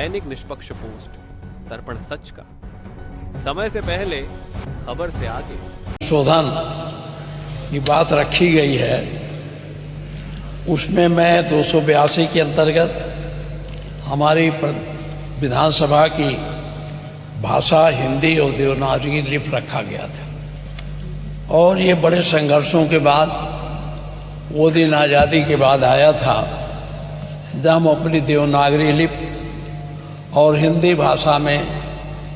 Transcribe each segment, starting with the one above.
दैनिक निष्पक्ष पोस्ट, दर्पण सच का, समय से पहले, खबर से आगे। संशोधन की बात रखी गई है, उसमें मैं 282 के अंतर्गत हमारी विधानसभा की भाषा हिंदी और देवनागरी लिपि रखा गया था। और ये बड़े संघर्षों के बाद, वो दिन आज़ादी के बाद आया था जब हम अपनी देवनागरी लिपि और हिंदी भाषा में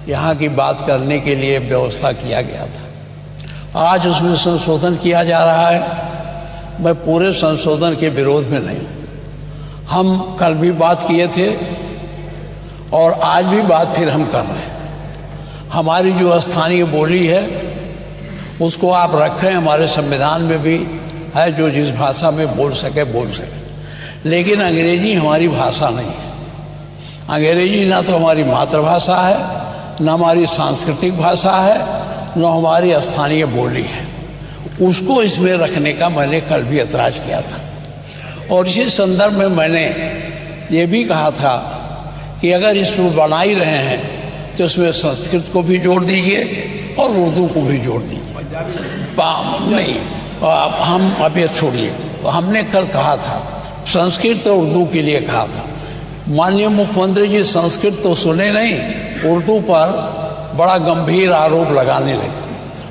यहाँ की बात करने के लिए व्यवस्था किया गया था। आज उसमें संशोधन किया जा रहा है। मैं पूरे संशोधन के विरोध में नहीं हूँ। हम कल भी बात किए थे और आज भी बात फिर हम कर रहे हैं। हमारी जो स्थानीय बोली है उसको आप रखें, हमारे संविधान में भी है, जो जिस भाषा में बोल सके। लेकिन अंग्रेजी हमारी भाषा नहीं है। अंग्रेजी ना तो हमारी मातृभाषा है, न हमारी सांस्कृतिक भाषा है, न हमारी स्थानीय बोली है। उसको इसमें रखने का मैंने कल भी ऐतराज़ किया था। और इसी संदर्भ में मैंने ये भी कहा था कि अगर इसमें बना ही रहे हैं तो इसमें संस्कृत को भी जोड़ दीजिए और उर्दू को भी जोड़ दीजिए। नहीं, हम अब ये छोड़िए। हमने कल कहा था, संस्कृत और उर्दू के लिए कहा था। माननीय मुख्यमंत्री जी संस्कृत तो सुने नहीं, उर्दू पर बड़ा गंभीर आरोप लगाने लगे।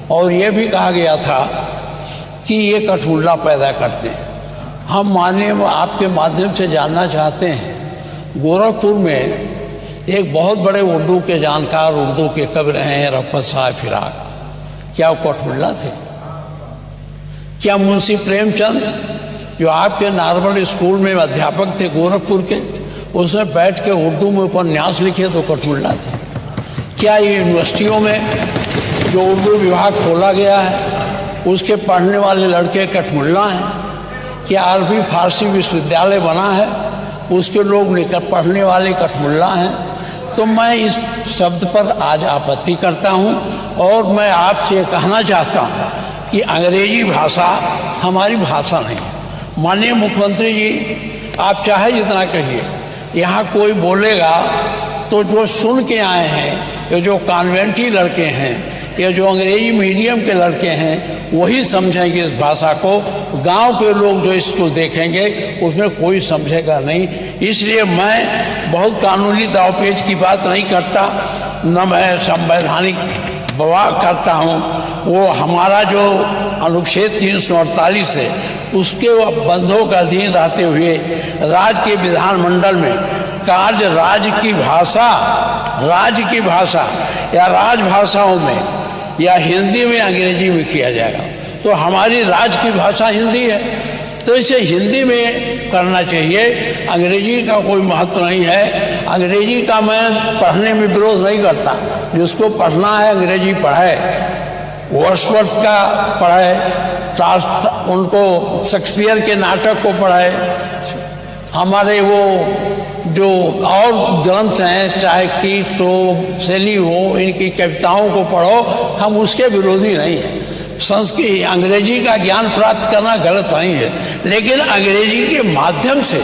और ये भी कहा गया था कि ये कठपुतला पैदा करते हैं। हम माननीय आपके माध्यम से जानना चाहते हैं, गोरखपुर में एक बहुत बड़े उर्दू के जानकार, उर्दू के कवि रहे हैं रफ़त साहब फिराक। क्या वो कठपुतला थे? क्या मुंशी प्रेमचंद, जो आपके नॉर्मल स्कूल में अध्यापक थे गोरखपुर के, उसमें बैठ के उर्दू में उपन्यास लिखे तो कठपुतला थे? क्या यूनिवर्सिटियों में जो उर्दू विभाग खोला गया है उसके पढ़ने वाले लड़के कठपुतला हैं? क्या अरबी फारसी विश्वविद्यालय बना है उसके लोग पढ़ने वाले कठपुतला हैं? तो मैं इस शब्द पर आज आपत्ति करता हूं और मैं आपसे कहना चाहता हूं कि अंग्रेजी भाषा हमारी भाषा नहीं है। माननीय मुख्यमंत्री जी, आप चाहे जितना कहिए, यहाँ कोई बोलेगा तो जो सुन के आए हैं, या जो कॉन्वेंटी लड़के हैं, या जो अंग्रेजी मीडियम के लड़के हैं, वही समझेंगे इस भाषा को। गांव के लोग जो इसको देखेंगे उसमें कोई समझेगा नहीं। इसलिए मैं बहुत कानूनी दावपेच की बात नहीं करता, न मैं संवैधानिक बवाल करता हूँ। वो हमारा जो अनुच्छेद 348 है उसके बंधों का अधीन रहते हुए राज्य के विधानमंडल में कार्य राज्य की भाषा या राजभाषाओं में या हिंदी में, अंग्रेजी में किया जाएगा। तो हमारी राज्य की भाषा हिंदी है, तो इसे हिंदी में करना चाहिए। अंग्रेजी का कोई महत्व नहीं है। अंग्रेजी का मैं पढ़ने में विरोध नहीं करता। जिसको पढ़ना है अंग्रेजी पढ़े, वर्ड्सवर्थ का पढ़े, उनको शेक्सपियर के नाटक को पढ़े, हमारे वो जो और ग्रंथ हैं, चाहे कीट्स हो, शैली हो, इनकी कविताओं को पढ़ो। हम उसके विरोधी नहीं हैं। संस्कृत अंग्रेजी का ज्ञान प्राप्त करना गलत नहीं है, लेकिन अंग्रेजी के माध्यम से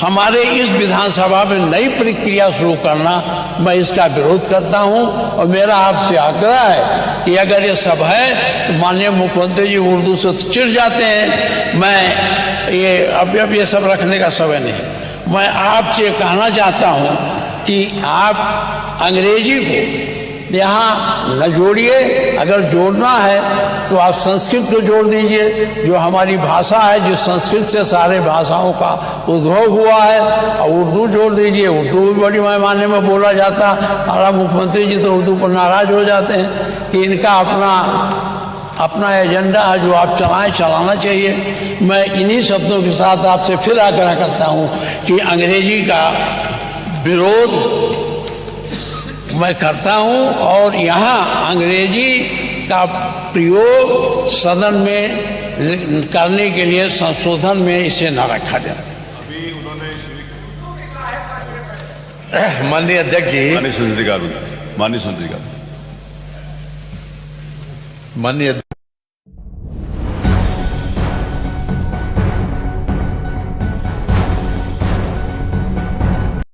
हमारे इस विधानसभा में नई प्रक्रिया शुरू करना, मैं इसका विरोध करता हूं। और मेरा आपसे आग्रह है कि अगर ये सब है तो माननीय मुख्यमंत्री जी उर्दू से चिढ़ जाते हैं। मैं ये अब ये सब रखने का समय नहीं। मैं आपसे कहना चाहता हूं कि आप अंग्रेजी को यहाँ न जोड़िए। अगर जोड़ना है तो आप संस्कृत को जोड़ दीजिए, जो हमारी भाषा है, जिस संस्कृत से सारे भाषाओं का उद्भव हुआ है। और उर्दू जोड़ दीजिए। उर्दू भी बड़ी पैमाने में बोला जाता। और मुख्यमंत्री जी तो उर्दू पर नाराज हो जाते हैं कि इनका अपना एजेंडा है जो आप चलाना चाहिए। मैं इन्हीं शब्दों के साथ आपसे फिर आग्रह करता हूँ कि अंग्रेजी का विरोध मैं करता हूं और यहाँ अंग्रेजी का प्रयोग सदन में करने के लिए संशोधन में इसे न रखा जाए। अभी उन्होंने माननीय अध्यक्ष जी, माननीय संसदीय कार्य, माननीय